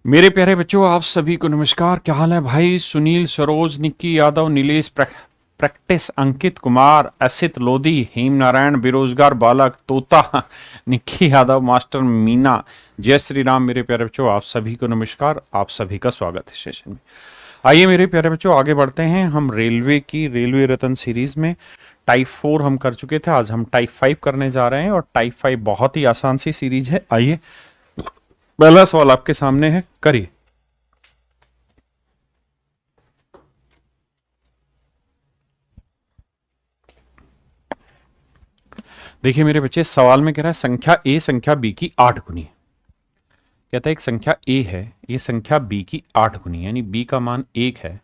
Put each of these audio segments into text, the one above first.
मेरे प्यारे बच्चों, आप सभी को नमस्कार। क्या हाल है भाई? सुनील, सरोज, निक्की यादव, नीलेश, प्रैक्टिस, अंकित कुमार, असित लोधी, हेम नारायण, बेरोजगार बालक, तोता, निक्की यादव, मास्टर मीना, जय श्री राम। मेरे प्यारे बच्चों, आप सभी को नमस्कार। आप सभी का स्वागत है सेशन में। आइए मेरे प्यारे बच्चों, आगे बढ़ते हैं। हम रेलवे की रेलवे रत्न सीरीज में टाइप 4 हम कर चुके थे। आज हम टाइप 5 करने जा रहे हैं और टाइप 5 बहुत ही आसान सी सीरीज है। आइए, पहला सवाल आपके सामने है, करिए। देखिए मेरे बच्चे, सवाल में कह रहा है संख्या ए संख्या बी की 8 गुनी है। कहता है एक संख्या ए है, ये संख्या बी की 8 गुनी है, यानी बी का मान 1 है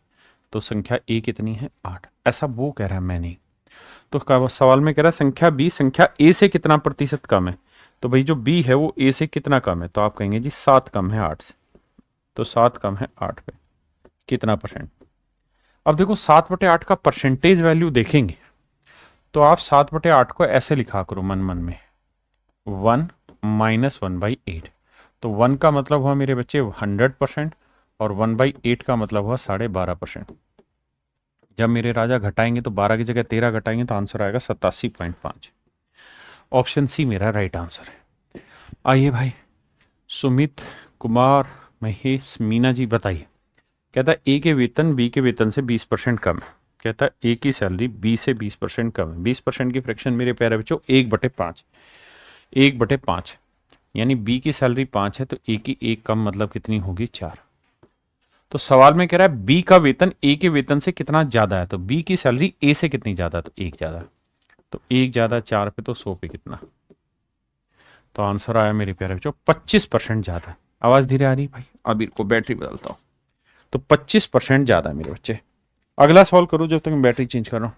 तो संख्या ए कितनी है? 8। ऐसा वो कह रहा है, मैं नहीं। तो सवाल में कह रहा है संख्या बी संख्या ए से कितना प्रतिशत कम है। तो भाई जो बी है वो ए से कितना कम है? तो आप कहेंगे जी 7 कम है 8 से। तो 7 कम है 8 पे कितना परसेंट? अब देखो 7/8 का परसेंटेज वैल्यू देखेंगे तो आप 7/8 को ऐसे लिखा करो मन मन में, 1 - 1/8। तो 1 का मतलब हुआ मेरे बच्चे 100% और 1/8 का मतलब हुआ 12.5%। जब मेरे राजा घटाएंगे तो 12 की जगह 13 घटाएंगे तो आंसर आएगा 87.5। ऑप्शन सी मेरा राइट आंसर है। आइए भाई, सुमित, कुमार, महेश, मीना जी बताइए। कहता है ए के वेतन बी के वेतन से 20% कम है। कहता है ए की सैलरी बी से 20% कम है। 20% की फ्रैक्शन मेरे प्यारे बच्चों 1/5। 1/5 यानी बी की सैलरी 5 है तो ए की 1 कम मतलब कितनी होगी? 4। तो सवाल में कह रहा है बी का वेतन ए के वेतन से कितना ज्यादा है, तो बी की सैलरी ए से कितनी ज्यादा है? तो 1 ज्यादा। तो 1 ज्यादा 4 पे तो 100 पे कितना? तो आंसर आया मेरे प्यारे बच्चों 25% ज्यादा। आवाज धीरे आ रही है भाई? अभी को बैटरी बदलता हूं। तो 25% ज्यादा है मेरे बच्चे। अगला सवाल करो जब तक मैं बैटरी चेंज कर रहा हूं।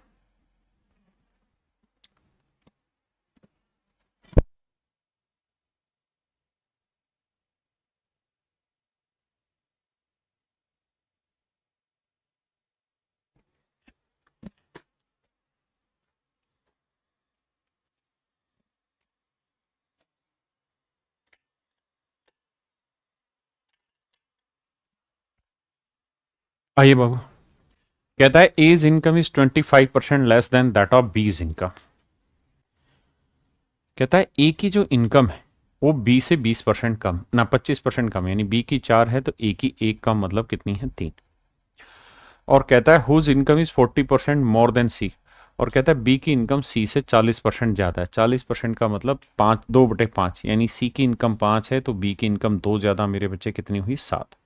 आइए बाबू, कहता है A's income is 25% less than that of B's income. कहता है ए की जो इनकम है वो बी से 20% कम ना 25% कम, यानी बी की 4 है तो ए की 1 कम मतलब कितनी है? 3। और कहता है whose income is 40% more than C. और कहता है बी की इनकम सी से 40% ज्यादा है। 40% का मतलब 2/5, यानी सी की इनकम 5 है तो बी की इनकम 2 ज्यादा। मेरे बच्चे कितनी हुई? 7।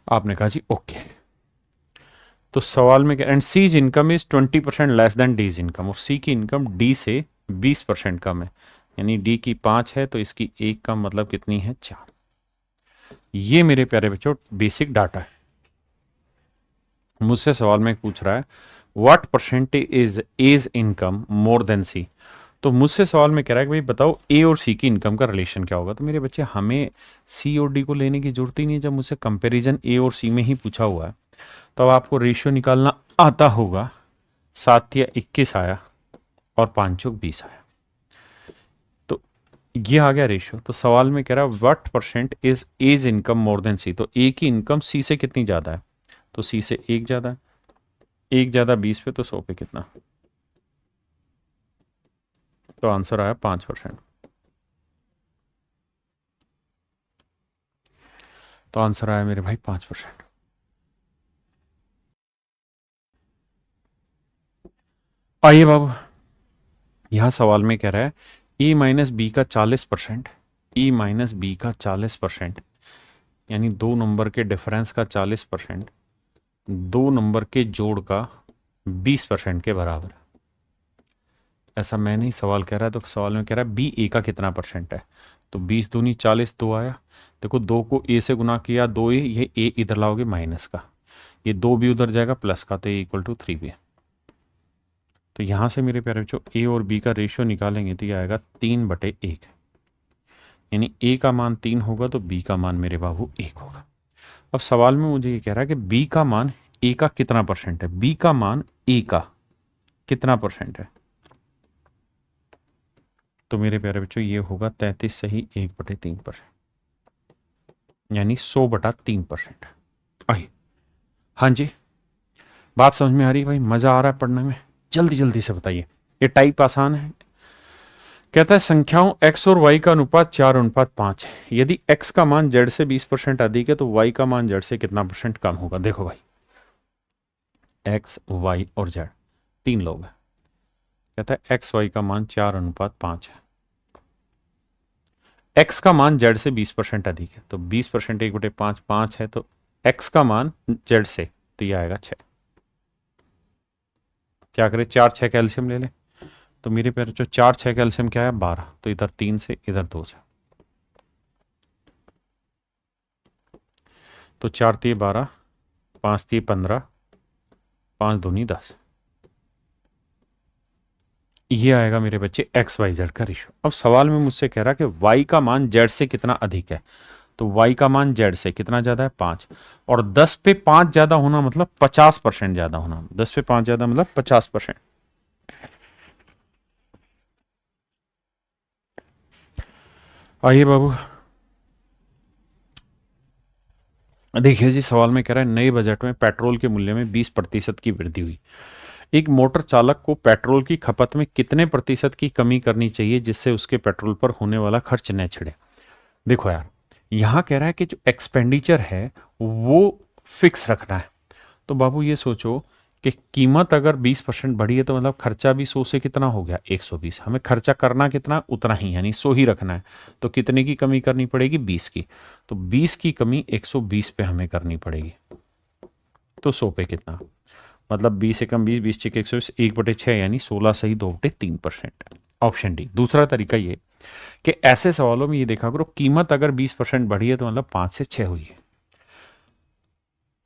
आपने कहा जी ओके। तो सवाल में क्या, and C's income is 20% less than D's income, और सी की इनकम डी से 20% कम है, यानी डी की 5 है तो इसकी 1 कम मतलब कितनी है? 4। ये मेरे प्यारे बच्चों बेसिक डाटा है। मुझसे सवाल में पूछ रहा है what percentage is as income more than C. तो मुझसे सवाल में कह रहा है कि भाई बताओ ए और सी की इनकम का रिलेशन क्या होगा। तो मेरे बच्चे हमें सी और डी को लेने की जरूरत ही नहीं है। जब मुझसे कंपैरिजन ए और सी में ही पूछा हुआ है तो अब आपको रेशियो निकालना आता होगा। 7 या 21 आया और 5 चौक 20 आया, तो ये आ गया रेशियो। तो सवाल में कह रहा है what percent is as income more than C. तो ए की इनकम सी से कितनी ज्यादा है? तो सी से 1 ज्यादा है। 1 ज्यादा 20 पे तो 100 पे कितना? तो आंसर आया 5%। तो आंसर आया मेरे भाई 5%। आइए बाबू, यहां सवाल में कह रहा है ए माइनस बी का 40%। ए माइनस बी का 40%, यानी दो नंबर के डिफरेंस का 40% दो नंबर के जोड़ का 20% के बराबर है। ऐसा मैं नहीं, सवाल कह रहा है। तो सवाल में कह रहा है बी ए का कितना परसेंट है। तो 20 दूनी 40, 2 आया। देखो 2 को ए से गुना किया, 2 ए, ये ए इधर लाओगे माइनस का, ये 2 भी उधर जाएगा प्लस का, तो ए इक्वल टू 3 भी। तो यहां से मेरे प्यारे बच्चों ए और बी का रेशियो निकालेंगे तो ये आएगा 3/1, यानी ए का मान 3 होगा तो बी का मान मेरे बाबू 1 होगा। अब सवाल में मुझे ये कह रहा है कि बी का मान ए का कितना परसेंट है। बी का मान ए का कितना परसेंट है? तो मेरे प्यारे बच्चों ये होगा 33 सही 1/3%। यानी 100/3%। आई, हाँ जी, बात समझ में आ रही है भाई? मजा आ रहा है पढ़ने में? जल्दी जल्दी से बताइए, ये टाइप आसान है। कहता है संख्याओं x और y का अनुपात 4:5 है। यदि x का मान z से 20% अधिक है तो y का मान z से कितना परसेंट कम होगा? देखो भाई, x, y और z, तीन लोग हैं। कहता है x y का मान 4:5 है, x का मान z से 20% अधिक है, तो 20% 1/5 5 है, तो x का मान z से, तो ये आएगा 6। क्या करें, 4 6 कैल्शियम ले लें। तो मेरे पैर जो 4 6 कैल्शियम क्या है, 12, तो इधर 3 से इधर 2 से, तो 4 3 12, 5 3 15, 5 दूनी 10। ये आएगा मेरे बच्चे एक्स वाई जेड का रेशियो। अब सवाल में मुझसे कह रहा है कि वाई का मान जेड से कितना अधिक है, तो वाई का मान जेड से कितना ज्यादा है, 5, और 10 पे 5 ज्यादा होना मतलब 50% ज्यादा होना, 10 पे 5 ज्यादा मतलब 50%। आइए बाबू, देखिए जी, सवाल में कह रहा है नए बजट में पेट्रोल के मूल्य में 20% की वृद्धि हुई। एक मोटर चालक को पेट्रोल की खपत में कितने प्रतिशत की कमी करनी चाहिए जिससे उसके पेट्रोल पर होने वाला खर्च न छिड़े? देखो यार, यहां कह रहा है कि जो एक्सपेंडिचर है वो फिक्स रखना है। तो बाबू ये सोचो कि कीमत अगर 20% बढ़ी है तो मतलब खर्चा भी 100 से कितना हो गया, 120। हमें खर्चा करना कितना, उतना ही, यानी 100 ही रखना है। तो कितने की कमी करनी पड़ेगी, 20 की। तो 20 की कमी 120 पे हमें करनी पड़ेगी, तो 100 पे कितना, मतलब 20 से कम 20, 20 छः 120, 1/6 यानी 16 सही 2/3%। Option D. दूसरा तरीका ये कि ऐसे सवालों में ये देखा करो, कीमत अगर 20% बढ़ी है तो मतलब 5 से 6 हुई है।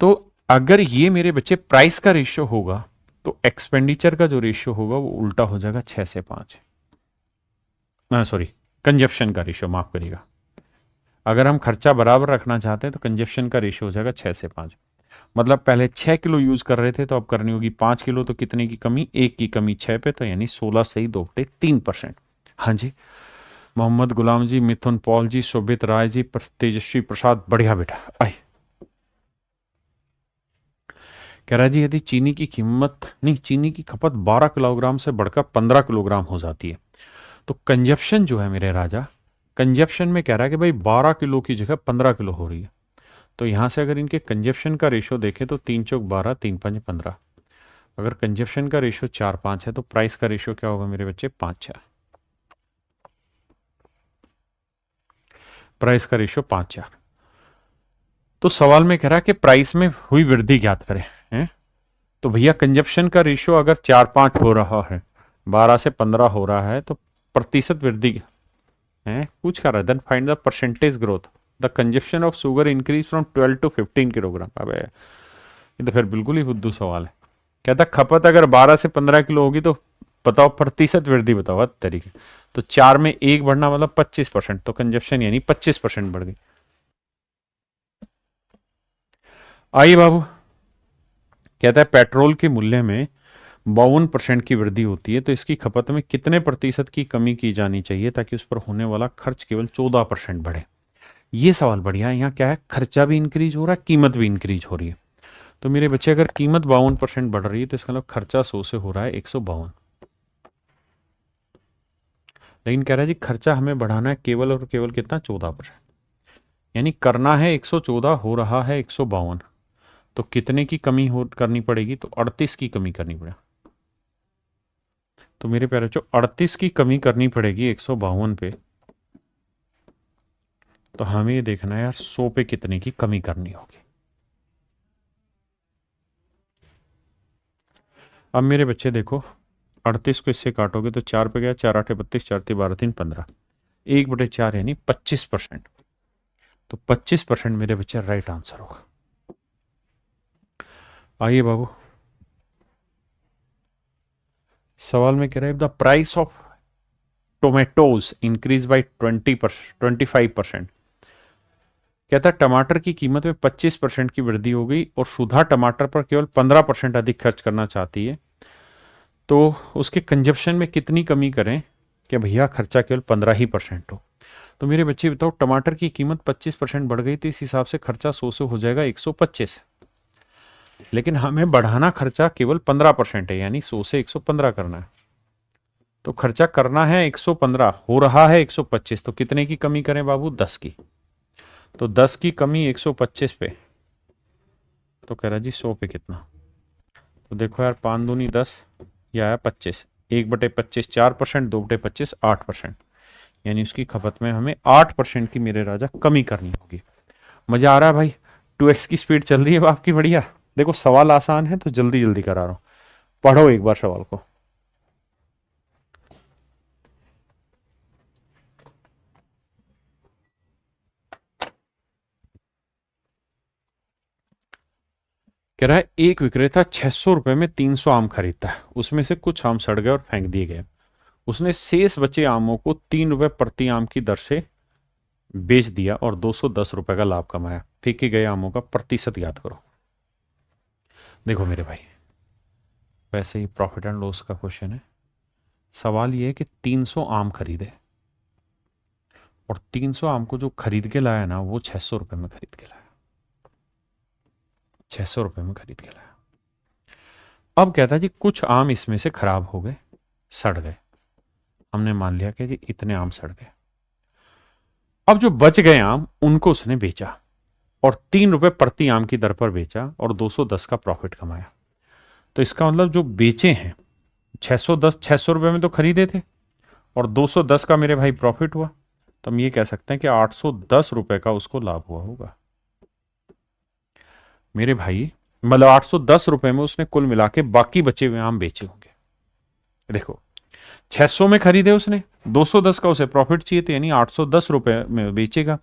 तो अगर ये मेरे बच्चे प्राइस का रेशियो होगा तो एक्सपेंडिचर का जो रेशियो होगा वो उल्टा हो जाएगा, 6 से 5। सॉरी, कंजप्शन का रेशियो, माफ करिएगा। अगर हम खर्चा बराबर रखना चाहते हैं तो कंजप्शन का रेशियो हो जाएगा 6 से 5। मतलब पहले 6 किलो यूज कर रहे थे तो अब करनी होगी 5 किलो, तो कितने की कमी, 1 की कमी 6 पे, तो यानी 16 सही 2/3%। हाँ जी, मोहम्मद गुलाम जी, मिथुन पॉल जी, शोभित राय जी, तेजस्वी प्रसाद, बढ़िया बेटा। आए, कह रहा है जी यदि चीनी की कीमत नहीं, चीनी की खपत 12 किलोग्राम से बढ़कर 15 किलोग्राम हो जाती है तो कंजप्शन जो है मेरे राजा, कंजप्शन में कह रहा है कि भाई 12 किलो की जगह 15 किलो हो रही है। तो यहां से अगर इनके कंजप्शन का रेशियो देखें तो 3 चौक 12, 3 5 15। अगर कंजप्शन का रेशियो 4 5 है तो प्राइस का रेशियो क्या होगा मेरे बच्चे, 5 6। प्राइस का रेशियो 5 4। तो सवाल में कह रहा है कि प्राइस में हुई वृद्धि ज्ञात करें, हैं? तो भैया कंजप्शन का रेशियो अगर 4 5 हो रहा है, 12 से 15 हो रहा है, तो प्रतिशत वृद्धि है पूछ कर रहा है, then find the percentage growth. The consumption of sugar increase from 12 to 15 kilogram. अबे ये तो फिर बिल्कुल ही फुद्दू सवाल है। कहता खपत अगर 12 से 15 किलो होगी तो बताओ प्रतिशत वृद्धि बताओ तरीके। तो 4 में 1 बढ़ना मतलब 25%, तो कंजप्शन यानी 25% बढ़ गई। आइए बाबू, कहता है पेट्रोल के मूल्य में 52% की वृद्धि होती है तो इसकी खपत में कितने प्रतिशत की कमी की जानी चाहिए ताकि उस पर होने वाला खर्च केवल 14% बढ़े? ये सवाल बढ़िया है। यहाँ क्या है, खर्चा भी इंक्रीज हो रहा है, कीमत भी इंक्रीज हो रही है। तो मेरे बच्चे अगर कीमत 52% बढ़ रही है तो इसका मतलब खर्चा 100 से हो रहा है 152। लेकिन कह रहा है जी खर्चा हमें बढ़ाना है केवल और केवल कितना, 14%। यानी करना है 114, हो रहा है 152। तो कितने की कमी हो करनी पड़ेगी, तो 38 की कमी करनी पड़ेगी। तो मेरे प्यारे बच्चों 38 की कमी करनी पड़ेगी 152 पे। तो हमें ये देखना है यार 100 पे कितने की कमी करनी होगी। अब मेरे बच्चे देखो, 38 को इससे काटोगे तो 4 पे गया, 4 8 32, 4 3 12 3 15, 1/4 यानी 25%। तो 25% मेरे बच्चे राइट आंसर होगा। आइए बाबू, सवाल में कह रहा है the price of tomatoes increase by 25%। कहता है टमाटर की कीमत में 25% की वृद्धि हो गई और सुधा टमाटर पर केवल 15% अधिक खर्च करना चाहती है, तो उसके कंजप्शन में कितनी कमी करें कि भैया खर्चा केवल 15% हो? तो मेरे बच्चे बताओ, टमाटर की कीमत 25% बढ़ गई तो इस हिसाब से खर्चा 100 से हो जाएगा 125, लेकिन हमें बढ़ाना खर्चा केवल 15% है, यानी 100 से 115 करना है। तो खर्चा करना है 115, हो रहा है 125, तो कितने की कमी करें बाबू? 10 की। तो 10 की कमी 125 पे, तो कह रहा जी 100 पे कितना? तो देखो यार, 5 दूनी 10, यह आया 25, 1/25 4%, 2/25 8%, यानी उसकी खपत में हमें 8% की मेरे राजा कमी करनी होगी। मजा आ रहा है भाई? 2x की स्पीड चल रही है आपकी, बढ़िया। देखो सवाल आसान है तो जल्दी जल्दी करा रहा हूं, पढ़ो एक बार सवाल को। कह रहा है एक विक्रेता 600 रुपए में 300 आम खरीदता है, उसमें से कुछ आम सड़ गए और फेंक दिए गए। उसने शेष बचे आमों को 3 रुपए प्रति आम की दर से बेच दिया और 210 रुपए का लाभ कमाया। फेंके गए आमों का प्रतिशत याद करो। देखो मेरे भाई, वैसे ही प्रॉफिट एंड लॉस का क्वेश्चन है। सवाल ये है कि 300 आम खरीदे और 300 आम को जो खरीद के लाया ना, वो 600 रुपए में खरीद के लाया, 600 रुपए में खरीद के लाया। अब कहता है जी कुछ आम इसमें से खराब हो गए, सड़ गए। हमने मान लिया कि जी इतने आम सड़ गए। अब जो बच गए आम उनको उसने बेचा और 3 रुपए प्रति आम की दर पर बेचा और 210 का प्रॉफिट कमाया। तो इसका मतलब जो बेचे हैं 600 रुपए में तो खरीदे थे और 210 का मेरे भाई प्रॉफिट हुआ, तो हम ये कह सकते हैं कि 810 रुपए का उसको लाभ हुआ होगा मेरे भाई। मतलब 810 रुपए में उसने कुल मिला के बाकी बचे हुए आम बेचे होंगे। देखो 600 में खरीदे उसने, 210 का उसे प्रॉफिट चाहिए, तो यानी 810 रुपए में बेचेगा।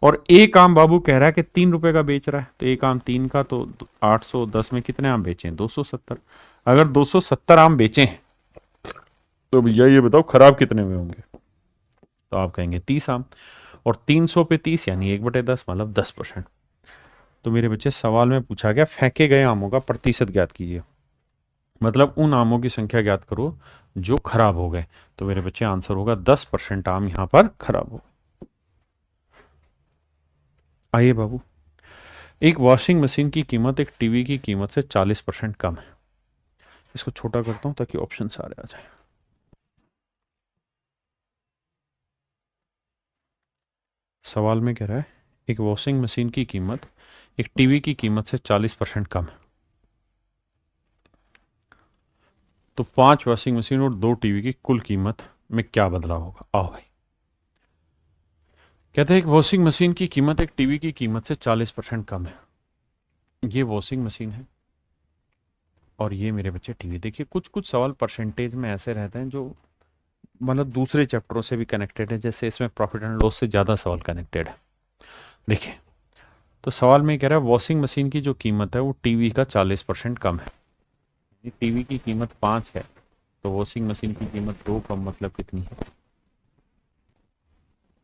और एक आम बाबू कह रहा है कि 3 रुपए का बेच रहा है, तो एक आम 3 का, तो 810 में कितने आम बेचे हैं? 270। अगर 270 आम बेचे हैं तो भैया ये बताओ खराब कितने हुए होंगे? तो आप कहेंगे 30 आम, और 300 पे 30 यानी 1/10, मतलब 10%। तो मेरे बच्चे सवाल में पूछा गया फेंके गए आमों का प्रतिशत ज्ञात कीजिए, मतलब उन आमों की संख्या ज्ञात करो जो खराब हो गए। तो मेरे बच्चे आंसर होगा 10% आम यहां पर खराब हो। आइए बाबू, एक वॉशिंग मशीन की कीमत एक टीवी की कीमत से 40% कम है। इसको छोटा करता हूं ताकि ऑप्शन सारे आ जाए। सवाल में कह रहा है एक वॉशिंग मशीन की कीमत एक टीवी की कीमत से 40% कम है, तो 5 वॉशिंग मशीन और 2 टीवी की कुल कीमत में क्या बदलाव होगा? आओ भाई। कहते हैं एक वॉशिंग मशीन की कीमत एक टीवी की कीमत से 40% कम है। ये वॉशिंग मशीन है और ये मेरे बच्चे टीवी। देखिए कुछ कुछ सवाल परसेंटेज में ऐसे रहते हैं जो मतलब दूसरे चैप्टरों से भी कनेक्टेड है, जैसे इसमें प्रॉफिट एंड लॉस से ज़्यादा सवाल कनेक्टेड है। देखिए तो सवाल में कह रहा है वॉशिंग मशीन की जो कीमत है वो टीवी का 40% कम है। टीवी की कीमत 5 है तो वॉशिंग मशीन की कीमत 2 कम, मतलब कितनी है?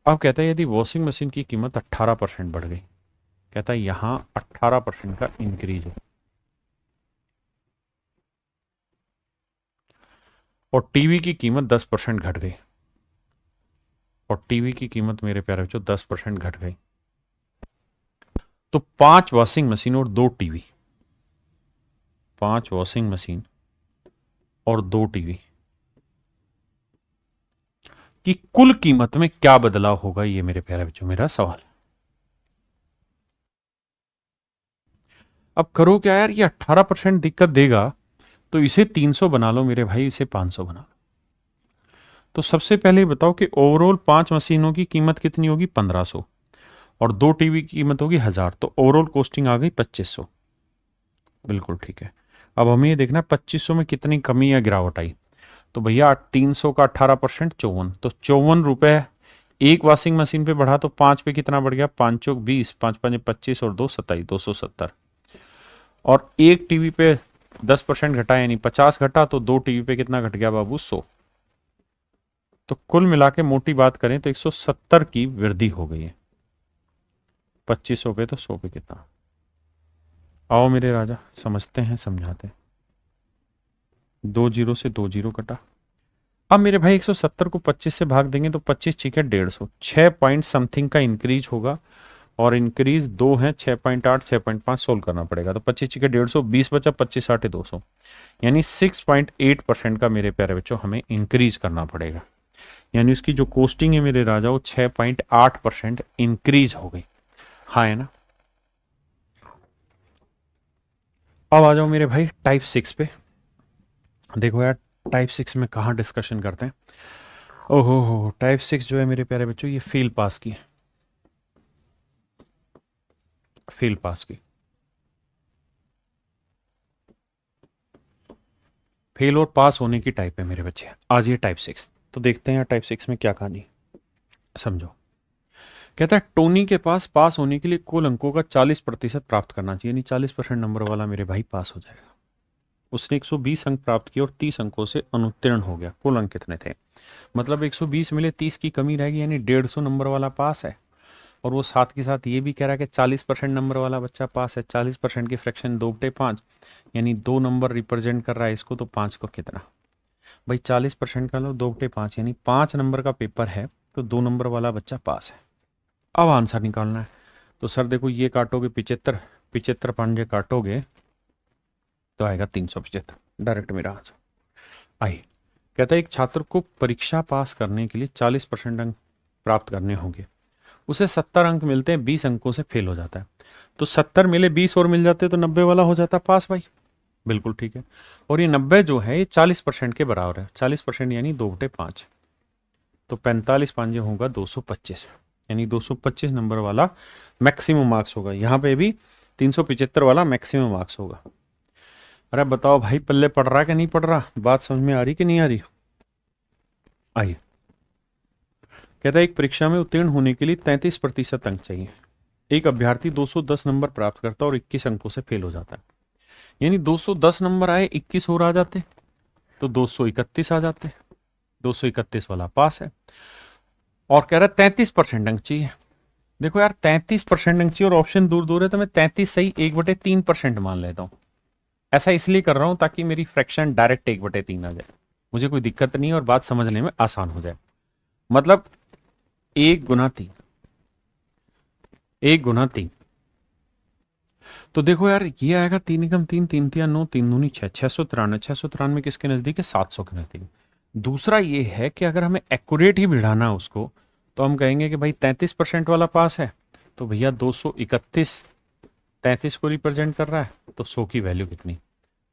अब कहता है यदि वॉशिंग मशीन की कीमत 18% बढ़ गई, कहता है यहां 18% का इंक्रीज है, और टीवी की कीमत 10% घट गई, और टीवी की कीमत मेरे प्यारे बच्चों 10% घट गई, तो 5 वॉशिंग मशीन और 2 टीवी, 5 वॉशिंग मशीन और 2 टीवी की कुल कीमत में क्या बदलाव होगा? ये मेरे प्यारे बच्चों मेरा सवाल। अब करो क्या यार, ये 18% दिक्कत देगा, तो इसे 300 बना लो मेरे भाई, इसे 500 बना लो। तो सबसे पहले बताओ कि ओवरऑल 5 मशीनों की कीमत कितनी होगी? 1500, और 2 टीवी की कीमत होगी 1000, तो ओवरऑल कॉस्टिंग आ गई 2500। बिल्कुल ठीक है। अब हमें ये देखना 2500 में कितनी कमी या गिरावट आई। तो भैया 300 का 18% 54, तो 54 रुपए एक वॉशिंग मशीन पे बढ़ा, तो 5 पे कितना बढ़ गया? 5 चौक 20, 5 5 25 और 2 27, 270। और एक टीवी पे 10% घटा यानी 50 घटा, तो 2 टीवी पे कितना घट गया बाबू? 100। तो कुल मिला के मोटी बात करें तो 170 की वृद्धि हो गई है। 2500 पे तो 100 पे कितना? आओ मेरे राजा समझते हैं, समझाते हैं। 2 जीरो से 2 जीरो कटा। अब मेरे भाई 170 को 25 से भाग देंगे तो 25 ठीक है 150, 6 पॉइंट समथिंग का इंक्रीज होगा और इंक्रीज 2 है, 6.8 6.5 सोल्व करना पड़ेगा। तो 25 ठीक है 150, 20 बचा, 25 8 200, यानी 6.8% का मेरे प्यारे बच्चों हमें इंक्रीज करना पड़ेगा। यानी उसकी जो कोस्टिंग है मेरे राजा वो 6.8% इंक्रीज हो गई। हाँ है ना। अब आ जाओ मेरे भाई टाइप 6 पे। देखो यार टाइप 6 में कहाँ डिस्कशन करते हैं। ओहो हो, टाइप 6 जो है मेरे प्यारे बच्चों ये फेल पास की, फेल पास की, फेल और पास होने की टाइप है मेरे बच्चे। आज ये टाइप 6, तो देखते हैं टाइप 6 में क्या कहानी। समझो, कहता है टोनी के पास पास होने के लिए कुल अंकों का 40% प्राप्त करना चाहिए, यानी 40% नंबर वाला मेरे भाई पास हो जाएगा। उसने 120 अंक प्राप्त किए और 30 अंकों से अनुत्तीर्ण हो गया। कुल अंक कितने थे, मतलब 120 मिले, 30 की कमी रहेगी, यानी 150 नंबर वाला पास है। और वो साथ के साथ ये भी कह रहा है कि 40% नंबर वाला बच्चा पास है। 40% की फ्रैक्शन 2/5, यानी 2 नंबर रिप्रेजेंट कर रहा है इसको, तो 5 को कितना भाई 40% का लो 2/5, यानी 5 नंबर का पेपर है तो 2 नंबर वाला बच्चा पास है। अब आंसर निकालना है। तो सर देखो ये काटोगे 75, 75 पांजे काटोगे तो आएगा 375, डायरेक्ट मेरा आंसर। आइए, कहता है एक छात्र को परीक्षा पास करने के लिए 40% अंक प्राप्त करने होंगे, उसे 70 अंक मिलते हैं, 20 अंकों से फेल हो जाता है। तो 70 मिले, 20 और मिल जाते तो 90 वाला हो जाता पास भाई। बिल्कुल ठीक है। और ये 90 जो है ये 40% के बराबर है। 40% यानी 2/5, तो 45 पांजे होगा 225, यानी 225 नंबर वाला मैक्सिमम मार्क्स होगा। यहाँ पे भी 375 वाला मैक्सिमम मार्क्स होगा। अरे बताओ भाई पल्ले पड़ रहा कि नहीं पड़ रहा, बात समझ में आ रही कि नहीं आ रही। आइए, कहता है एक परीक्षा में उत्तीर्ण होने के लिए 33% अंक चाहिए। एक अभ्यर्थी 210 नंबर प्राप्त करता और 21 अंकों से फेल हो जाता है, यानी 210 नंबर आए, 21 और आ जाते तो 231 आ जाते। 231 वाला पास है। और कह रहा है 33% अंक चाहिए। देखो यार 33% अंक चाहिए और ऑप्शन दूर दूर है, तो मैं 33 सही 1/3% मान लेता हूं। ऐसा इसलिए कर रहा हूं ताकि मेरी फ्रैक्शन डायरेक्ट 1/3 आ जाए, मुझे कोई दिक्कत नहीं और बात समझने में आसान हो जाए। मतलब 1 × 3, 1 × 3, तो देखो यार ये आएगा 3 × 3, 3 × 9, 3 दूनी 6, 693। 693 किसके नजदीक है, 700 के नजदीक। दूसरा ये है कि अगर हमें एक्यूरेट ही बढ़ाना है उसको, तो हम कहेंगे कि भाई 33% वाला पास है, तो भैया 231 33 को रिप्रेजेंट कर रहा है, तो 100 की वैल्यू कितनी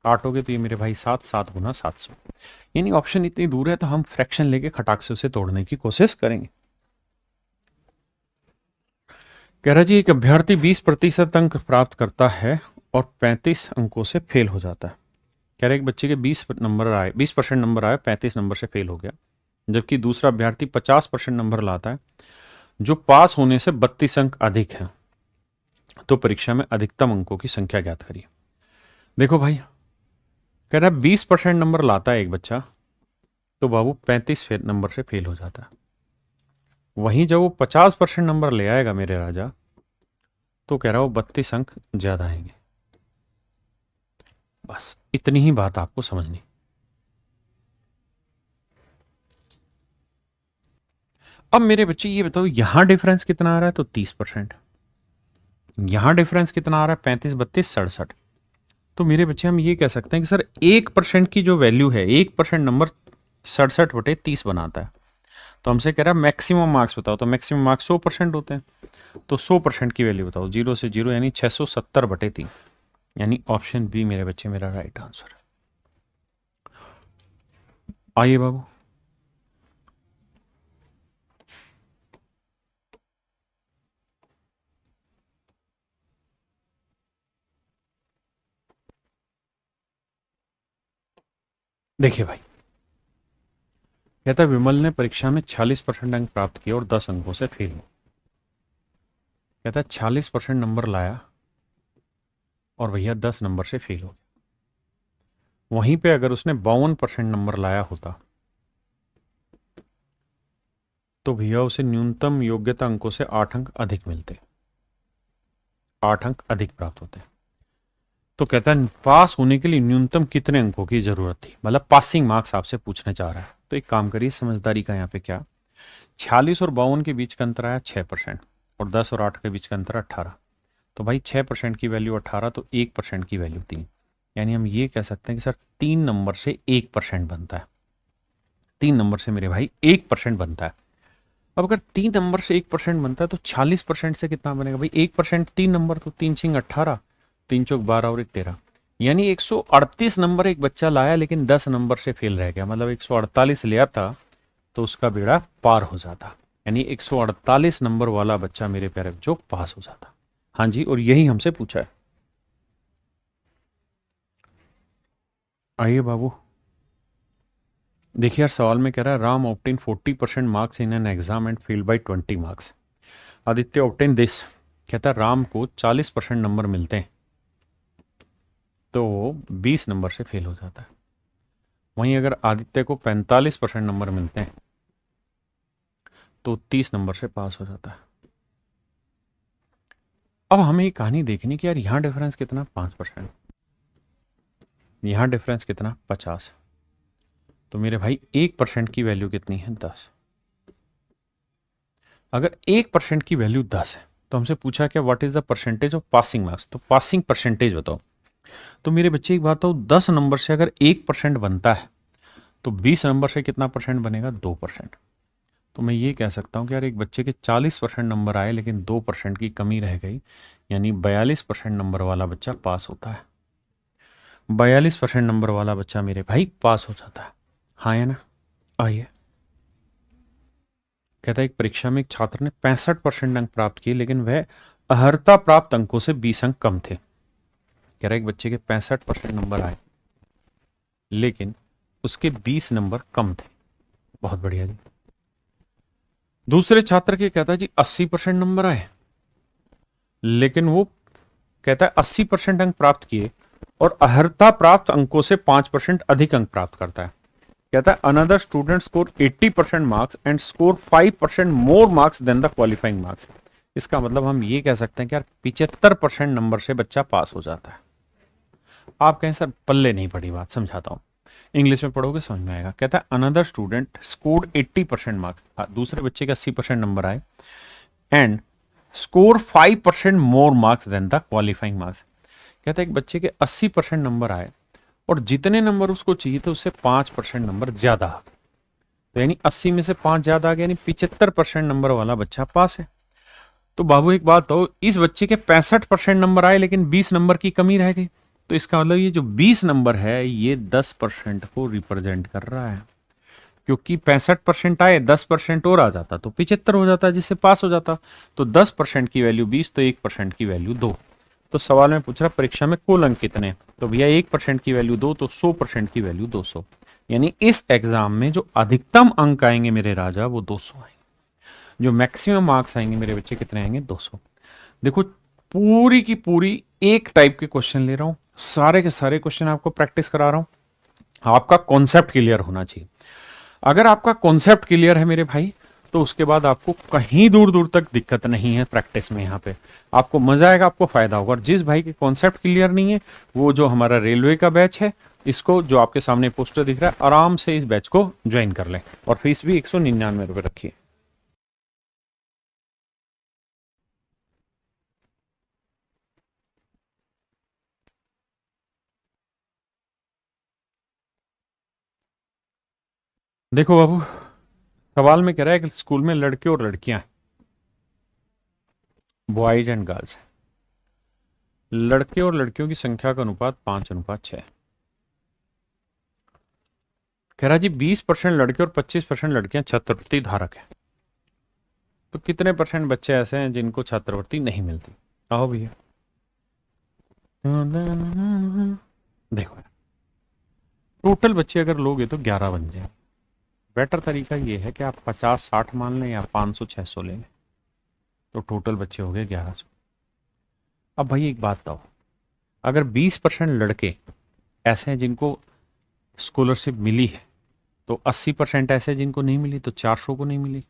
काटोगे तो ये मेरे भाई 7, 7 × 700। यानी ऑप्शन इतनी दूर है तो हम फ्रैक्शन लेके खटाक से उसे तोड़ने की कोशिश करेंगे। कह रहा जी एक अभ्यर्थी 20% अंक प्राप्त करता है और 35 अंकों से फेल हो जाता है। कह रहे एक बच्चे के 20 नंबर आए, 20% नंबर आए, 35 नंबर से फेल हो गया, जबकि दूसरा अभ्यर्थी 50% नंबर लाता है जो पास होने से 32 अंक अधिक है। तो परीक्षा में अधिकतम अंकों की संख्या ज्ञात करिए। देखो भाई कह रहा है 20% नंबर लाता है एक बच्चा, तो बाबू 35 नंबर से फेल हो जाता है। वहीं जब वो 50% नंबर ले आएगा मेरे राजा, तो कह रहा वो 32 अंक ज्यादा आएंगे। बस इतनी ही बात आपको समझनी। अब मेरे बच्चे ये बताओ यहां डिफरेंस कितना आ रहा है, तो 30%। यहां डिफरेंस कितना आ रहा है, 35 32 67। तो मेरे बच्चे हम ये कह सकते हैं कि सर 1% की जो वैल्यू है, 1% नंबर 67/30 बनाता है। तो हमसे कह रहा है मैक्सिमम मार्क्स बताओ, तो मैक्सिमम मार्क्स 100% होते हैं, तो 100% की वैल्यू बताओ, 0 से 0 यानी 670/3, यानी ऑप्शन बी मेरे बच्चे मेरा राइट आंसर है। आइए बाबू, देखिए भाई कहता है विमल ने परीक्षा में 46% अंक प्राप्त किए और 10 अंकों से फेल हुआ। कहता है 46% नंबर लाया और भैया 10 नंबर से फेल हो गया। वहीं पे अगर उसने 52% नंबर लाया होता तो भैया उसे न्यूनतम योग्यता अंकों से 8 अंक अधिक मिलते, 8 अंक अधिक प्राप्त होते। तो कहता है पास होने के लिए न्यूनतम कितने अंकों की जरूरत थी, मतलब पासिंग मार्क्स आपसे पूछने चाह रहा है। तो एक काम करिए, समझदारी का यहाँ पे क्या, 46 और 52 के बीच का अंतर आया 6%, और 10 और 8 के बीच का अंतर 18। तो भाई 6% की वैल्यू 18, तो 1% की वैल्यू 3। यानी हम ये कह सकते हैं कि सर 3 नंबर से 1% बनता है। 3 नंबर से मेरे भाई 1% बनता है। अब अगर 3 नंबर से 1% बनता है तो 46% से कितना बनेगा भाई? 1% 3 नंबर, तो 3 छिंग 18, 3 चौक 12 और 1 13। यानी 138 नंबर एक बच्चा लाया लेकिन 10 नंबर से फेल रह गया, मतलब 148 लिया था तो उसका बेड़ा पार हो जाता। यानी 148 नंबर वाला बच्चा मेरे प्यारे बच्चों पास हो जाता। हाँ जी, और यही हमसे पूछा है। आइए बाबू, देखिए यार, सवाल में कह रहा है Ram obtain 40% marks in an exam and fail by 20 marks. Aditya obtain this, कहता है राम को 40% नंबर मिलते हैं तो 20 नंबर से फेल हो जाता है। वहीं अगर आदित्य को 45% नंबर मिलते हैं तो 30 नंबर से पास हो जाता है। अब हमें ये कहानी देखनी कि यार यहां डिफरेंस कितना, 5%, यहां डिफरेंस कितना, 50। तो मेरे भाई 1% की वैल्यू कितनी है, 10। अगर 1% की वैल्यू 10 है तो हमसे पूछा क्या, what is the percentage of passing marks, तो पासिंग परसेंटेज बताओ। तो मेरे बच्चे एक बात हो, 10 नंबर से अगर 1% बनता है तो 20 नंबर से कितना परसेंट बनेगा, 2%। तो मैं ये कह सकता हूँ कि यार एक बच्चे के 40% नंबर आए लेकिन 2% की कमी रह गई, यानी 42% नंबर वाला बच्चा पास होता है। 42% नंबर वाला बच्चा मेरे भाई पास हो जाता है। हाँ या ना? आइए, कहता है एक परीक्षा में एक छात्र ने 65% अंक प्राप्त किए लेकिन वह अर्हता प्राप्त अंकों से 20 अंक कम थे। कह रहा है एक बच्चे के 65% नंबर आए लेकिन उसके 20 नंबर कम थे। बहुत बढ़िया जी। दूसरे छात्र के कहता है जी 80% नंबर आए लेकिन वो कहता है 80% अंक प्राप्त किए और अर्हता प्राप्त अंकों से 5% अधिक अंक प्राप्त करता है। कहता है another student score 80% marks and score 5% more marks than the qualifying marks. इसका मतलब हम ये कह सकते हैं कि यार 75% नंबर से बच्चा पास हो जाता है। आप कहें सर पल्ले नहीं पड़ी बात, समझाता हूं, इंग्लिश में पढ़ोगे समझ में आएगा। कहता है अनदर स्टूडेंट स्कोर्ड 80% मार्क्स, दूसरे बच्चे के 80% नंबर आए and score 5% more marks than the qualifying marks. कहता है एक बच्चे के 80% नंबर आए और जितने नंबर उसको चाहिए थे उससे 5% नंबर ज्यादा आ गए, तो यानी 80 में से 5 ज्यादा आ गया, यानी 75% नंबर वाला बच्चा पास है। तो बाबू एक बात हो, इस बच्चे के 65% नंबर आए लेकिन 20 नंबर की कमी रह गई, तो इसका मतलब ये जो 20 नंबर है ये 10% को रिप्रेजेंट कर रहा है, क्योंकि 65% आए, 10% और आ जाता तो 75 हो जाता, जिससे पास हो जाता। तो 10% की वैल्यू 20, तो 1% की वैल्यू 2। तो सवाल में पूछ रहा परीक्षा में कुल अंक कितने, तो भैया 1% की वैल्यू 2, तो 100% की वैल्यू 200। यानी इस एग्जाम में जो अधिकतम अंक आएंगे मेरे राजा वो 200 आएंगे, जो मैक्सिमम मार्क्स आएंगे मेरे बच्चे कितने आएंगे, 200। देखो पूरी की पूरी एक टाइप के क्वेश्चन ले रहा हूं, सारे के सारे क्वेश्चन आपको प्रैक्टिस करा रहा हूं, आपका कॉन्सेप्ट क्लियर होना चाहिए। अगर आपका कॉन्सेप्ट क्लियर है मेरे भाई तो उसके बाद आपको कहीं दूर दूर तक दिक्कत नहीं है प्रैक्टिस में। यहाँ पे आपको मजा आएगा, आपको फायदा होगा। और जिस भाई के कॉन्सेप्ट क्लियर नहीं है, वो जो हमारा रेलवे का बैच है, इसको जो आपके सामने पोस्टर दिख रहा है, आराम से इस बैच को ज्वाइन कर लें, और फीस भी 199 रुपए रखिए। देखो बाबू, सवाल में कह रहा है कि स्कूल में लड़के और लड़कियां, बॉयज एंड गर्ल्स, लड़के और लड़कियों की संख्या का अनुपात 5:6। कह रहा जी 20% लड़के और 25% लड़कियां छात्रवृत्ति धारक है, तो कितने परसेंट बच्चे ऐसे हैं जिनको छात्रवृत्ति नहीं मिलती। आओ भैया, देखो यार, टोटल बच्चे अगर लोगे तो 11 बन जाए। बेटर तरीका ये है कि आप 50-60 मान लें या 500-600 ले लें, तो टोटल बच्चे हो गए 1100। अब भाई एक बात बताओ, अगर 20% लड़के ऐसे हैं जिनको स्कॉलरशिप मिली है, तो 80% ऐसे हैं जिनको नहीं मिली, तो 400 को नहीं मिली।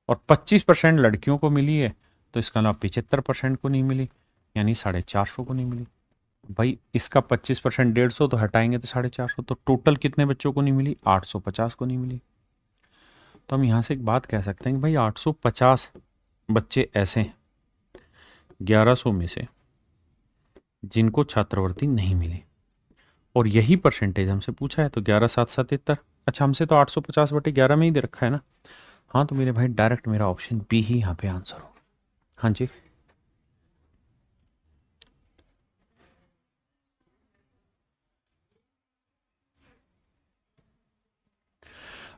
और 25% लड़कियों को मिली है, तो इसका नाम 75% को नहीं मिली, यानी 450 को नहीं मिली। भाई इसका 25% 150 तो हटाएंगे तो 450, तो टोटल कितने बच्चों को नहीं मिली? 850 को नहीं मिली। तो हम यहाँ से एक बात कह सकते हैं कि भाई 850 बच्चे ऐसे हैं 1100 में से जिनको छात्रवृत्ति नहीं मिली, और यही परसेंटेज हमसे पूछा है। तो 11 7 77। अच्छा, हमसे तो 850/11 में ही दे रखा है ना। हाँ, तो मेरे भाई डायरेक्ट मेरा ऑप्शन बी ही यहाँ पे आंसर होगा। हाँ जी,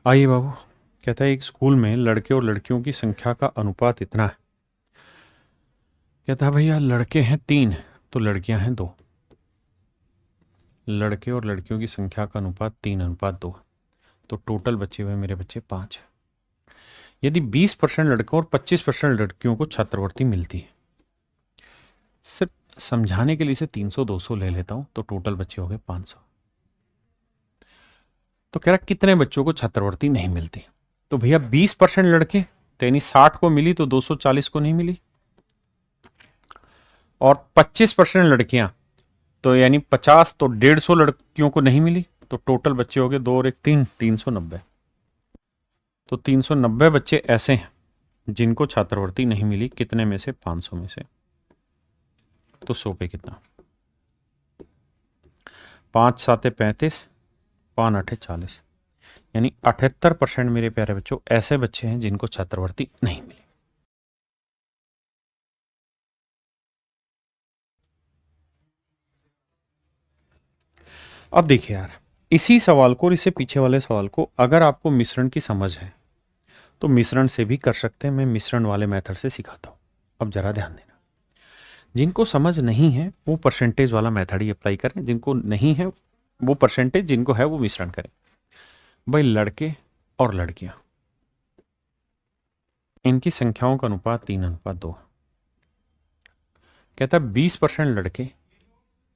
आइए बाबू। कहता है एक स्कूल में लड़के और लड़कियों की संख्या का अनुपात इतना है। कहता है भैया लड़के हैं 3 तो लड़कियां हैं 2। लड़के और लड़कियों की संख्या का अनुपात 3:2, तो टोटल बचे हुए मेरे बच्चे 5। यदि 20% लड़कों और 25% लड़कियों को छात्रवृत्ति मिलती है, सिर्फ समझाने के लिए इसे 300 200 ले लेता हूं, तो टोटल बच्चे हो गए 500। तो कह रहा कितने बच्चों को छात्रवृत्ति नहीं मिलती? तो भैया 20% लड़के तो यानी 60 को मिली, तो 240 को नहीं मिली। और 25% लड़कियां तो यानी 50, तो 150 लड़कियों को नहीं मिली। तो टोटल बच्चे हो गए 2 और 1 3, 390। तो 390 बच्चे ऐसे हैं जिनको छात्रवृत्ति नहीं मिली। कितने में से? 500 में से। तो 100 पे कितना? 5 7 35, 5 8 40, यानी 78% मेरे प्यारे बच्चों ऐसे बच्चे हैं जिनको छात्रवृत्ति नहीं मिली। अब देखिए यार, इसी सवाल को और इससे पीछे वाले सवाल को अगर आपको मिश्रण की समझ है तो मिश्रण से भी कर सकते हैं। मैं मिश्रण वाले मेथड से सिखाता हूं। अब जरा ध्यान देना, जिनको समझ नहीं है वो परसेंटेज वाला मेथड ही अप्लाई करें, जिनको नहीं है वो परसेंटेज, जिनको है वो मिश्रण करें। भाई लड़के और लड़कियां, इनकी संख्याओं का अनुपात 3:2। कहता है 20% लड़के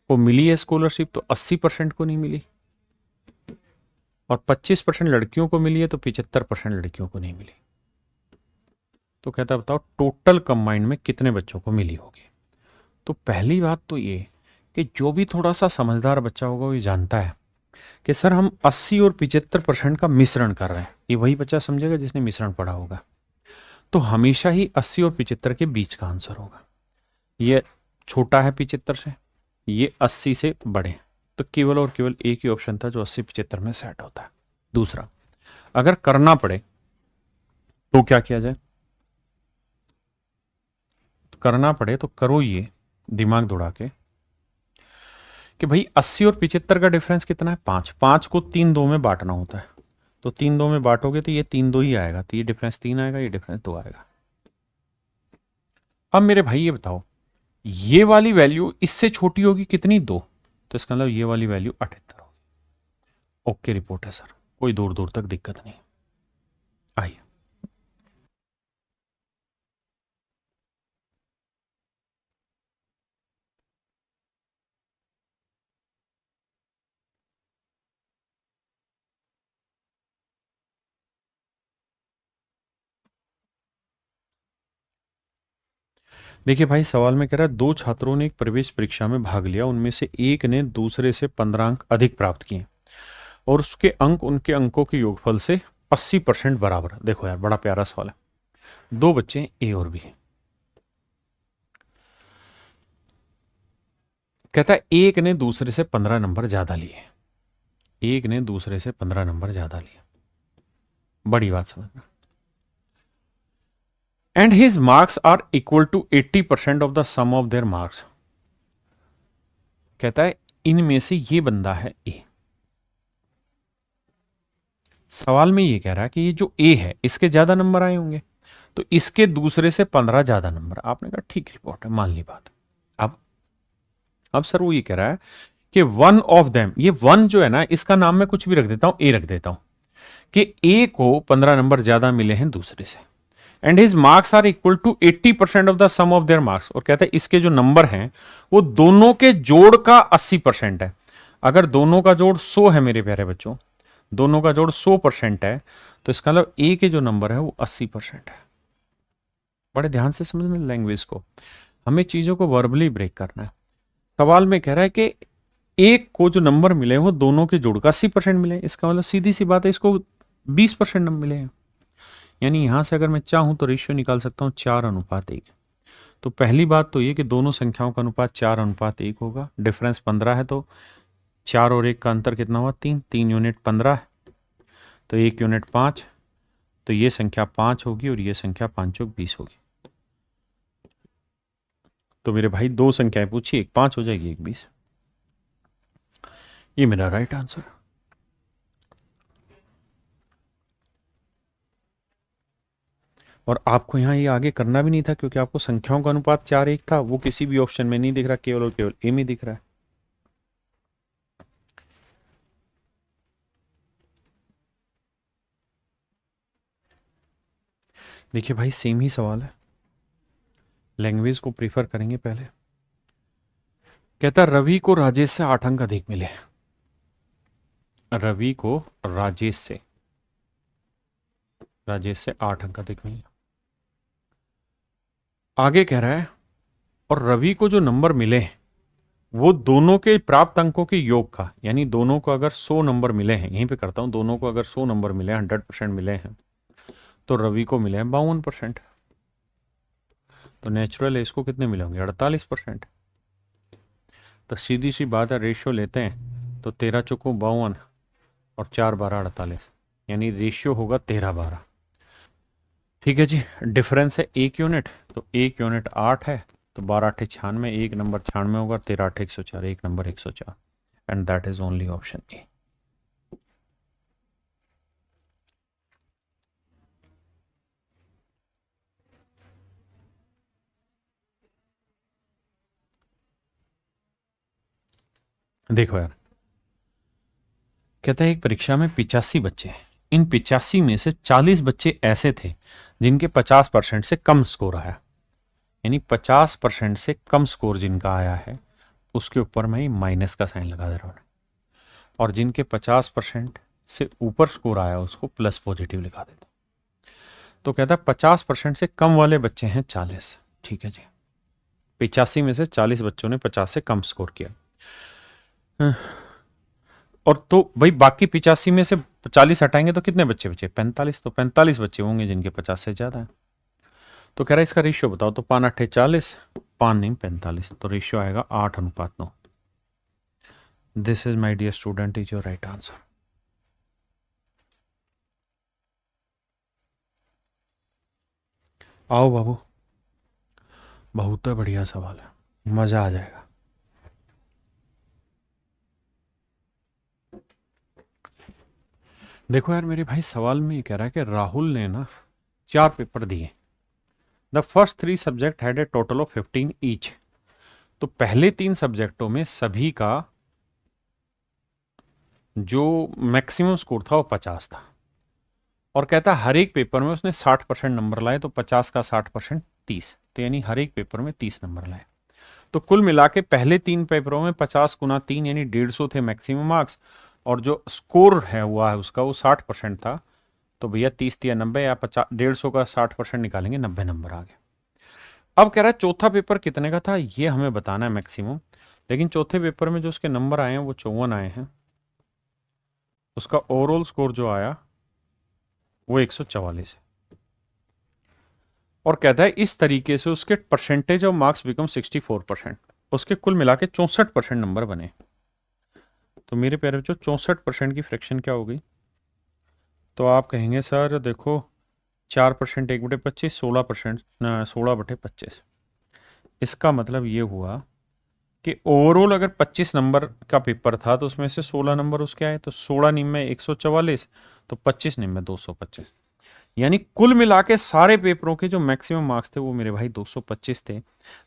को मिली है स्कॉलरशिप, तो 80% को नहीं मिली। और 25% लड़कियों को मिली है, तो 75% लड़कियों को नहीं मिली। तो कहता है बताओ टोटल कंबाइंड में कितने बच्चों को मिली होगी? तो पहली बात तो ये कि जो भी थोड़ा सा समझदार बच्चा होगा वो ये जानता है कि सर हम 80 और 75% का मिश्रण कर रहे हैं। ये वही बच्चा समझेगा जिसने मिश्रण पढ़ा होगा। तो हमेशा ही 80 और 75 के बीच का आंसर होगा। ये छोटा है 75 से, ये 80 से बड़े, तो केवल और केवल एक ही ऑप्शन था जो 80 75 में सेट होता है। दूसरा, अगर करना पड़े तो क्या किया जाए? करना पड़े तो करो ये दिमाग दौड़ा के कि भाई 80 और 75 का डिफरेंस कितना है? 5। 5 को 3 2 में बांटना होता है, तो 3 2 में बांटोगे तो ये 3 2 ही आएगा, तो ये डिफरेंस 3 आएगा, ये डिफरेंस 2 आएगा। अब मेरे भाई ये बताओ, ये वाली वैल्यू इससे छोटी होगी कितनी? 2। तो इसका मतलब ये वाली वैल्यू 78 होगी। ओके रिपोर्ट है सर, कोई दूर दूर तक दिक्कत नहीं। आइए, देखिए भाई सवाल में कह रहा है 2 छात्रों ने एक प्रवेश परीक्षा में भाग लिया, उनमें से एक ने दूसरे से 15 अंक अधिक प्राप्त किए और उसके अंक उनके अंकों के योगफल से 80% बराबर। देखो यार बड़ा प्यारा सवाल है। 2 बच्चे ए और बी, कहता है एक ने दूसरे से 15 नंबर ज्यादा लिए। एक ने दूसरे से 15 नंबर ज्यादा लिए, बड़ी बात समझना। And his marks are equal to 80% of the sum of their marks. कहता है इनमें से ये बंदा है ए। सवाल में ये कह रहा है कि ये जो ए है इसके ज्यादा नंबर आए होंगे, तो इसके दूसरे से 15 ज्यादा नंबर। आपने कहा ठीक रिपोर्ट है, मान ली बात। अब सर वो ये कह रहा है कि वन ऑफ देम, ये वन जो है ना इसका नाम मैं कुछ भी रख देता हूं, ए रख देता हूं, कि ए को 15 नंबर ज्यादा मिले हैं दूसरे से, and his marks are equal to 80% of the sum of their marks. और कहते हैं इसके जो नंबर हैं वो दोनों के जोड़ का 80% है। अगर दोनों का जोड़ 100 है मेरे प्यारे बच्चों, दोनों का जोड़ 100% है, तो इसका मतलब ए के जो नंबर है वो 80% है। बड़े ध्यान से समझ में लैंग्वेज को, हमें चीजों को वर्बली ब्रेक करना है। सवाल में कह रहा है कि एक को जो नंबर मिले वो दोनों के जोड़ का 80% मिले, इसका मतलब सीधी सी बात है इसको 20% नंबर मिले हैं। यानी यहां से अगर मैं चाहूं तो रेशियो निकाल सकता हूं 4:1। तो पहली बात तो ये कि दोनों संख्याओं का अनुपात 4:1 होगा। डिफरेंस 15 है, तो 4 और 1 का अंतर कितना हुआ? 3। 3 यूनिट 15 है, तो 1 यूनिट 5, तो ये संख्या 5 होगी और ये संख्या 5 चौक 20 होगी। तो मेरे भाई दो संख्याएं पूछी, एक 5 हो जाएगी, एक 20। ये मेरा राइट आंसर। और आपको यहां ये आगे करना भी नहीं था क्योंकि आपको संख्याओं का अनुपात 4:1 था, वो किसी भी ऑप्शन में नहीं दिख रहा, केवल और केवल ए में दिख रहा है। देखिए भाई सेम ही सवाल है, लैंग्वेज को प्रीफर करेंगे पहले। कहता रवि को राजेश से 8 अंक अधिक मिले। रवि को राजेश से 8 अंक अधिक मिले। आगे कह रहा है और रवि को जो नंबर मिले वो दोनों के प्राप्त अंकों के योग का, यानी दोनों को अगर 100 नंबर मिले हैं, यहीं पे करता हूं, दोनों को अगर 100 नंबर मिले, 100% मिले हैं, तो रवि को मिले हैं 52%। तो नेचुरल है इसको कितने मिले होंगे? 48%। तो सीधी सी बात है, रेशियो लेते हैं तो 13 चौको 52 और 4 12 48, यानी रेशियो होगा 13:12। ठीक है जी। डिफरेंस है 1 यूनिट, तो 1 यूनिट 8 है, तो 12 8 96, एक नंबर 96 होगा, 13 8 104, एक number 104, and that is only option A. देखो यार, कहता है एक परीक्षा में 85 बच्चे हैं, इन 85 में से 40 बच्चे ऐसे थे जिनके 50% से कम स्कोर आया, यानी 50% से कम स्कोर जिनका आया है उसके ऊपर मैं माइनस का साइन लगा दे रहा हूँ, और जिनके 50% से ऊपर स्कोर आया उसको प्लस पॉजिटिव लिखा देता हूँ। तो कहता है 50% से कम वाले बच्चे हैं 40। ठीक है जी, 85 में से 40 बच्चों ने 50 से कम स्कोर किया। और तो भाई बाकी 85 में से 40 हटाएंगे तो कितने बच्चे बचे? 45। तो 45 बच्चे होंगे जिनके 50 से ज्यादा है। तो कह रहा है इसका रेशियो बताओ, तो 5 8 40, 5 नहीं 45, तो रेशियो आएगा 8:9। This is my dear student is your right answer. आओ बाबू, बहुत बढ़िया सवाल है, मजा आ जाएगा। देखो यार मेरे भाई, सवाल में ये कह रहा है कि राहुल ने ना 4 पेपर दिए। The first 3 subject had a total of 15 each. तो पहले 3 सब्जेक्टों में सभी का जो मैक्सिमम स्कोर था वो 50 था, और कहता है हर एक पेपर में उसने 60% नंबर लाए, तो 50 का 60% 30, तो यानी हर एक पेपर में 30 नंबर लाए। तो कुल मिला के पहले 3 पेपरों में 50 गुना 3 यानी 150 थे मैक्सिमम मार्क्स, और जो स्कोर है हुआ है उसका वो 60% था। तो भैया 30 या 90 या 50, 150 का 60% निकालेंगे, 90 नंबर आ गए। अब कह रहा है चौथा पेपर कितने का था ये हमें बताना है मैक्सिमम, लेकिन चौथे पेपर में जो उसके नंबर आए हैं वो 54 आए हैं, उसका ओवरऑल स्कोर जो आया वो 144 है। और कहता है इस तरीके से उसके परसेंटेज ऑफ मार्क्स बिकम 64%, उसके कुल मिला के 64% नंबर बने। तो मेरे प्यारे बच्चों 64% की फ्रैक्शन क्या हो गई? तो आप कहेंगे सर देखो 4% 1/25, 16%, 16/25। इसका मतलब ये हुआ कि ओवरऑल अगर 25 नंबर का पेपर था तो उसमें से 16 नंबर उसके आए, तो 16 निम्न में 144, तो 25 निम्न में 225, यानी कुल मिला के सारे पेपरों के जो मैक्सिमम मार्क्स थे वो मेरे भाई 225 थे।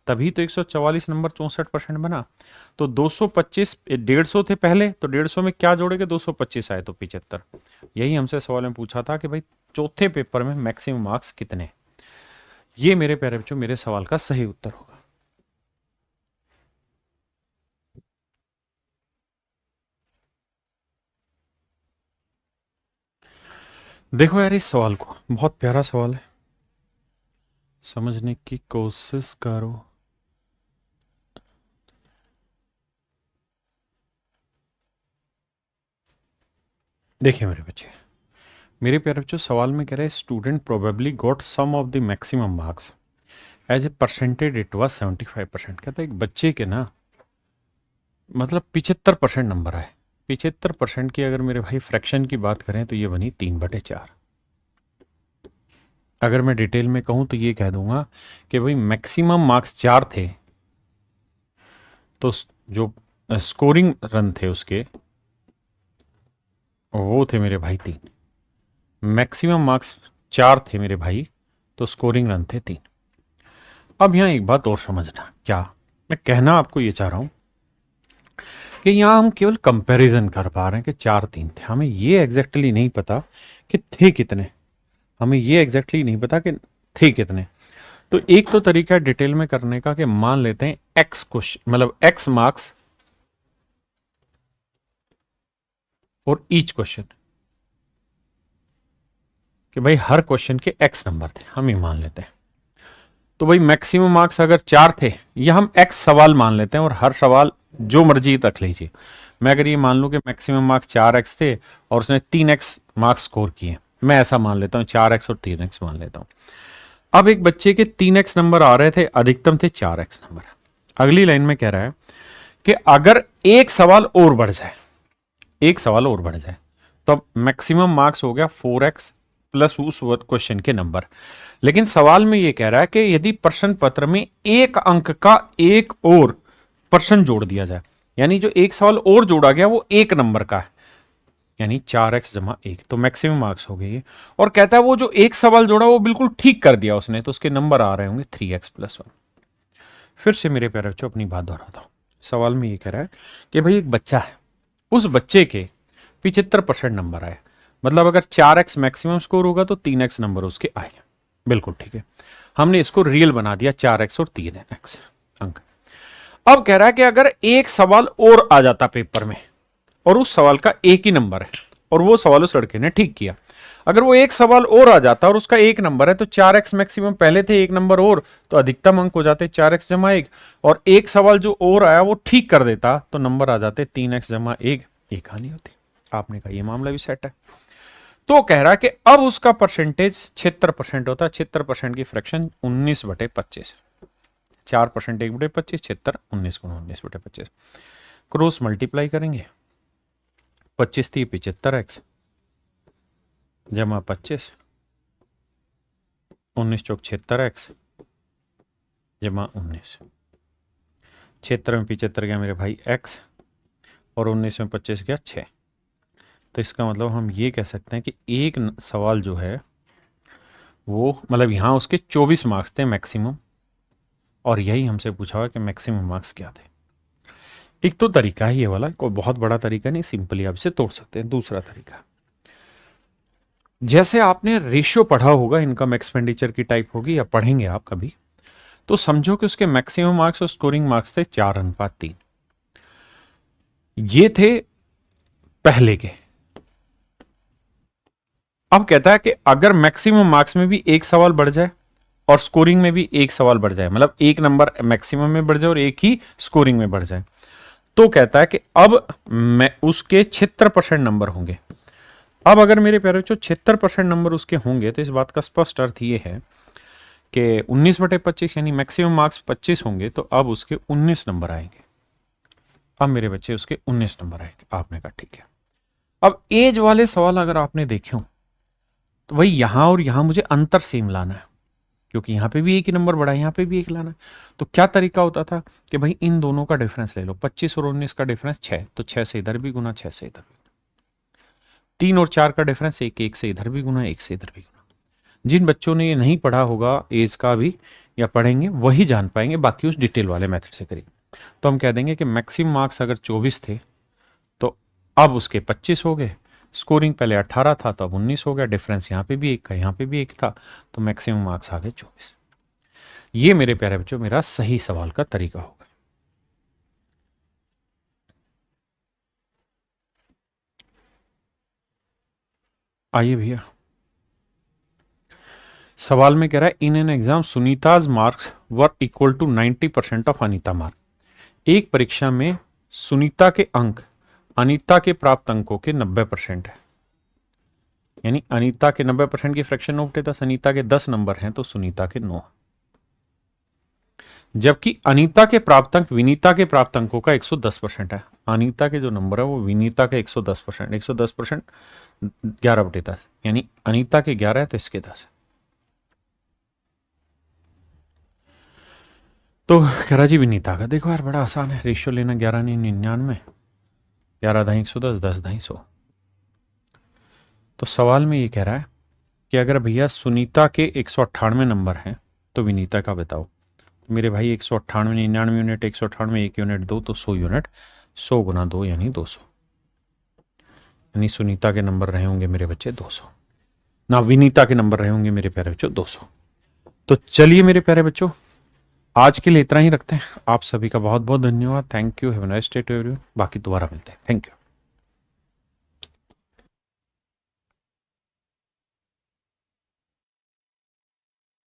तभी तो 144 नंबर 64% बना। तो 225, 150 थे पहले, तो 150 में क्या जोड़ेंगे? 225 आए तो 75। यही हमसे सवाल में पूछा था कि भाई चौथे पेपर में मैक्सिमम मार्क्स कितने। ये मेरे प्यारे बच्चों मेरे सवाल का सही उत्तर होगा। देखो यार इस सवाल को, बहुत प्यारा सवाल है, समझने की कोशिश करो। देखिए मेरे प्यारे बच्चों, सवाल में कह रहे हैं student probably got sum of the maximum marks as a percentage it was 75%। कहता है एक बच्चे के ना मतलब 75% नंबर आए। 75% की अगर मेरे भाई फ्रैक्शन की बात करें तो ये बनी 3/4। अगर मैं डिटेल में कहूं तो ये कह दूंगा कि भाई मैक्सिमम मार्क्स 4 थे, तो जो स्कोरिंग रन थे उसके वो थे मेरे भाई 3। मैक्सिमम मार्क्स 4 थे मेरे भाई, तो स्कोरिंग रन थे 3। अब यहां एक बात और समझना, क्या मैं कहना आपको ये चाह रहा हूं कि यहां हम केवल कंपैरिजन कर पा रहे हैं कि 4-3 थे, हमें ये एग्जैक्टली नहीं पता कि थे कितने। हमें ये एग्जैक्टली नहीं पता कि थे कितने। तो एक तो तरीका है डिटेल में करने का कि मान लेते हैं एक्स क्वेश्चन मतलब एक्स मार्क्स और ईच क्वेश्चन, कि भाई हर क्वेश्चन के एक्स नंबर थे, हम ही मान लेते हैं। तो भाई मैक्सिमम मार्क्स अगर 4 थे, या हम एक्स सवाल मान लेते हैं और हर सवाल जो मर्जी रख लीजिए। मैं अगर ये मान लूं कि मैक्सिमम मार्क्स 4x थे और उसने 3x मार्क्स स्कोर किए, मैं ऐसा मान लेता हूं, 4x और 3x मान लेता हूं। अब एक बच्चे के 3x नंबर आ रहे थे, अधिकतम थे 4x नंबर। अगली लाइन में कह रहा है कि अगर एक सवाल और बढ़ जाए, एक सवाल और बढ़ जाए, तो अब मैक्सिमम मार्क्स हो गया 4x प्लस उस क्वेश्चन के नंबर। लेकिन सवाल में यह कह रहा है कि यदि प्रश्न पत्र में एक अंक का एक और प्रश्न जोड़ दिया जाए, यानी जो एक सवाल और जोड़ा गया वो एक नंबर का है, यानी 4x जमा 1, तो मैक्सिमम मार्क्स हो गए। और कहता है वो जो एक सवाल जोड़ा वो बिल्कुल ठीक कर दिया उसने, तो उसके नंबर आ रहे होंगे 3x प्लस 1। फिर से मेरे प्यारे बच्चों अपनी बात दोहराता हूं। सवाल में ये कह रहा है कि भाई एक बच्चा है, उस बच्चे के 75% नंबर आए, मतलब अगर 4x मैक्सिमम स्कोर होगा तो 3x नंबर उसके आए। बिल्कुल ठीक है, हमने इसको रियल बना दिया 4x और 3x अंक। अब कह रहा है कि अगर एक सवाल और आ जाता पेपर में और उस सवाल का एक ही नंबर है और वो सवाल उस लड़के ने ठीक किया, अगर वो एक सवाल और आ जाता और उसका एक नंबर है, तो 4x मैक्सिमम पहले थे, एक नंबर और, तो अधिकतम अंक हो जाते 4x जमा 1, और एक सवाल जो और आया वो ठीक कर देता तो नंबर आ जाते 3x जमा 1, एक हानि होती। आपने कहा ये मामला भी सेट है। तो कह रहा है कि अब उसका परसेंटेज 76% होता है। 76% की फ्रैक्शन 19/25, 4% 1/25, 76 19 गुना 19/25, क्रॉस मल्टीप्लाई करेंगे। 25 थी 75x जमा 25, 19 चौक 76x जमा 19, 76 में 75 गया मेरे भाई x, और 19 में 25 गया 6। तो इसका मतलब हम ये कह सकते हैं कि एक सवाल जो है वो मतलब यहाँ उसके 24 मार्क्स थे मैक्सिमम, और यही हमसे पूछा हुआ कि मैक्सिमम मार्क्स क्या थे। एक तो तरीका है ये वाला, कोई बहुत बड़ा तरीका नहीं, सिंपली आप इसे तोड़ सकते हैं। दूसरा तरीका, जैसे आपने रेशियो पढ़ा होगा, इनकम एक्सपेंडिचर की टाइप होगी या पढ़ेंगे आप कभी, तो समझो कि उसके मैक्सिमम मार्क्स और स्कोरिंग मार्क्स थे 4:3। ये थे पहले के। अब कहता है कि अगर मैक्सिमम मार्क्स में भी एक सवाल बढ़ जाए और स्कोरिंग में भी एक सवाल बढ़ जाए, मतलब एक नंबर मैक्सिमम में बढ़ जाए और एक ही स्कोरिंग में बढ़ जाए, तो कहता है कि अब मैं उसके 76% नंबर होंगे। अब अगर मेरे प्यारे बच्चों 76% नंबर उसके होंगे, तो इस बात का स्पष्ट अर्थ ये है कि 19/25 यानी मैक्सिमम मार्क्स 25 होंगे, तो अब उसके 19 नंबर आएंगे। अब मेरे बच्चे उसके 19 नंबर आएंगे। आपने कहा ठीक है। अब एज वाले सवाल अगर आपने देखे हो, तो वही यहां और यहां मुझे अंतर सेम लाना है, क्योंकि यहां पे भी एक ही नंबर बढ़ा है, यहां पे भी एक लाना है। तो क्या तरीका होता था कि भाई इन दोनों का डिफरेंस ले लो, 25 और 19 का डिफरेंस 6, तो 6 से इधर भी गुना, 6 से इधर भी, 3 और 4 का डिफरेंस 1, 1 से इधर भी गुना, 1 से इधर भी गुना। जिन बच्चों ने ये नहीं पढ़ा होगा एज का भी, या पढ़ेंगे, वही जान पाएंगे, बाकी उस डिटेल वाले मेथड से करिए। तो हम कह देंगे कि मैक्सिमम मार्क्स अगर 24 थे तो अब उसके 25 हो गए, स्कोरिंग पहले 18 था तो अब 19 हो गया, डिफरेंस यहाँ पे भी एक का यहाँ पे भी एक था, तो मैक्सिमम मार्क्स आ गए 24। ये मेरे प्यारे बच्चों मेरा सही सवाल का तरीका होगा। आइए भैया, सवाल में कह रहा है in an exam Sunita's marks were equal to 90% of Anita mark. एक परीक्षा में सुनीता के अंक अनीता के प्राप्त अंकों के 90% है। यानी अनीता के 90% की फ्रैक्शन उपटे 10, अनीता के 10 नंबर हैं तो सुनीता के 9। जबकि अनीता के प्राप्तांक विनीता के प्राप्तांकों का 110% है। अनीता के जो नंबर है वो विनीता के 110%, 110% 11/10, यानी अनीता के 11 है तो इसके 10 है। तो कह रहा जी विनीता का देखो यार बड़ा आसान है, रेशियो लेना 11/99, 11 दाई 110, 10 दाई 100। तो सवाल में ये कह रहा है कि अगर भैया सुनीता के 198 नंबर हैं तो विनीता का बताओ। मेरे भाई 198 99 यूनिट, 198 1 यूनिट 2 तो 100 यूनिट, 100 गुना 2 यानी 200, यानी सुनीता के नंबर रहे होंगे मेरे बच्चे 200 ना, विनीता के नंबर रहे होंगे मेरे प्यारे बच्चों 200। तो चलिए मेरे प्यारे बच्चों आज के लिए इतना ही रखते हैं। आप सभी का बहुत बहुत धन्यवाद। Thank you. Have a nice day to everyone. बाकी दोबारा मिलते हैं। Thank you.